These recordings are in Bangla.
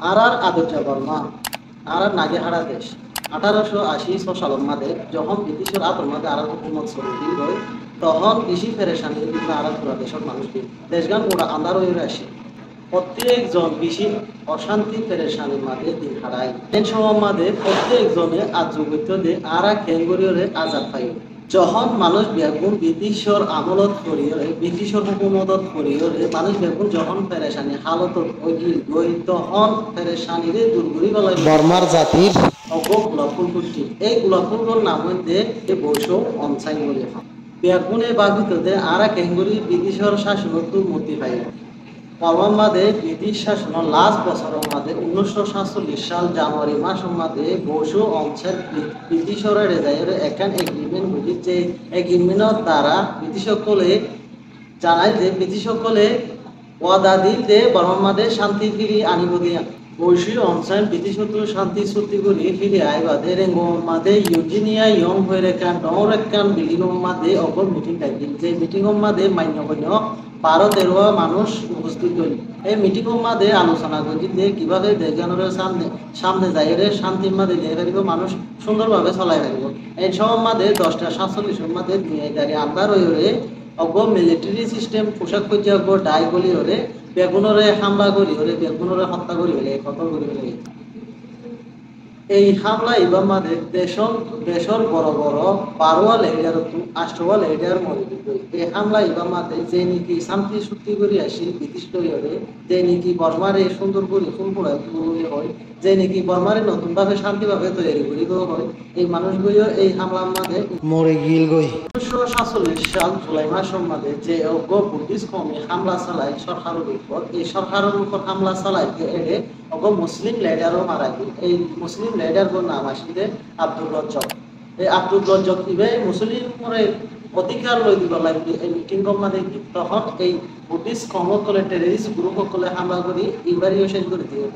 আর আদর্য বর্মা আর নাগেহারা দেশ 1880 সালের মাঝে যখন ব্রিটিশের আদর মাঝে আর হুকুমত চলতি হয় তখন বেশি ফেরেশানি বিভিন্ন আর পুরা দেশের মানুষ দেশগান ওরা আন্দার হয়ে আসে প্রত্যেকজন বেশি অশান্তি পেরেশানির মাঝে দিন হারায় এই সময় মাঝে প্রত্যেকজনে আজগত্য দিয়ে আর কেঙ্গুরিয়রে আজাদ পাই যখন মানুষ বেগুন ব্রিটিশর আমলত করিয়রে ব্রিটিশর হুকুমতত করিয়রে মানুষ বেগুন যখন পেরেশানি হালত ওইগিল গই তখন পেরেশানিরে দূর করি বলে বর্মার জাতির গোলাপফুল কুষ্টি এই গোলাপফুলগুলোর নাম হইতে এই বৈশ অনসাইন বলে বেগুনে বাগিততে আর কেঙ্গুরি ব্রিটিশর শাসনত মুক্তি পাই বর্মার মাঝে ব্রিটিশ শাসন লাস্ট বছরের মাঝে 1947 সাল জানুয়ারি মাসের মাঝে বৈশ অঞ্চল ব্রিটিশর রেজাইরে একান এগ্রিমেন্ট বুঝি যে এগ্রিমেন্টের দ্বারা ব্রিটিশ সকলে জানায় যে ব্রিটিশ সকলে ওয়াদা দিল যে বর্মার মাঝে শান্তি ফিরি আনিব দিয়া বৈশী অঞ্চল ব্রিটিশ শান্তি চুক্তি করে ফিরে আইবাদে রেঙ্গম মাঝে ইউজিনিয়া ইয়ং হয়ে রেখান ডর একান বিল্ডিং মাঝে অপর মিটিং ডাকিল যে মিটিং মাঝে মান্যগণ্য 12-13 মানুষ উপস্থিত হইল এই মিটিং মাঝে আলোচনা করি যে কিভাবে দেশগানের সামনে যাইরে শান্তির মাঝে দিয়ে পারিব মানুষ সুন্দরভাবে চলাই পারিব এই সময় মাঝে 10:47 মাঝে নিয়ে গাড়ি আন্দার হয়ে অগ মিলিটারি সিস্টেম পোশাক পর্যায়ে অগ ডাই গলি হলে বেগুনরে হামলা করি হলে বেগুনরে হত্যা করি হলে কতল করি হলে এই হামলা এবার মাঝে দেশের বড় বড় 12 লেডার 8 লেডার মরে এই হামলা এবার মাঝে যে নাকি শান্তি চুক্তি করে আসি ব্রিটিশ তৈরি যে নাকি বর্মারে সুন্দর করে ফুলপুরা হয় যে নাকি বর্মারে নতুন ভাবে শান্তিভাবে তৈরি করি হয় এই মানুষগুলো এই হামলার মাঝে মরে গিল গই 1947 সাল জুলাই মাসের মাঝে যে বুদ্ধিস্ট কমে হামলা চালায় সরকারের উপর এই সরকারের উপর হামলা চালাইতে এলে মুসলিম লেডারও মারা গেল এই মুসলিম লেডার নাম আসলে আব্দুল রজ্জক এই আব্দুল রজ্জক ইবে মুসলিমের অধিকার লই দিব লাগবে এই মিটিং মাঝে তখন এই বুদ্ধিস্ট কমকলে টেররিস্ট গ্রুপ সকলে হামলা করি এইবারই শেষ করে দিয়ে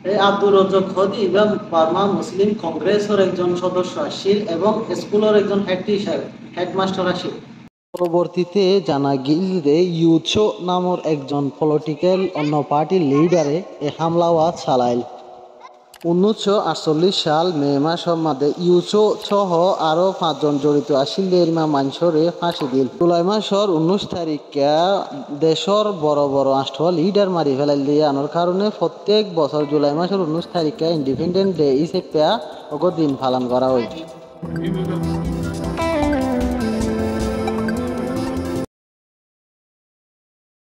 এই আব্দুল রজ্জক খদি এবং বার্মা মুসলিম কংগ্রেসের একজন সদস্য আসিল এবং স্কুলের একজন হেডমাস্টার আসিল পরবর্তীতে জানা গেল যে ইউচো নামের একজন পলিটিক্যাল অন্য পার্টির লিডারে এই হামলা চালাইল 1948 সাল মে মাসের মধ্যে ইউচো সহ আরো 5 জন জড়িত আসিল মানুষরে ফাঁসি দিল জুলাই মাসের 19 তারিখে দেশের বড় বড় রাষ্ট্র লিডার মারি ফেলাই দিয়ে আনার কারণে প্রত্যেক বছর জুলাই মাসের 19 তারিখে ইন্ডিপেন্ডেন্ট ডে হিসেবে দিন পালন করা হয়।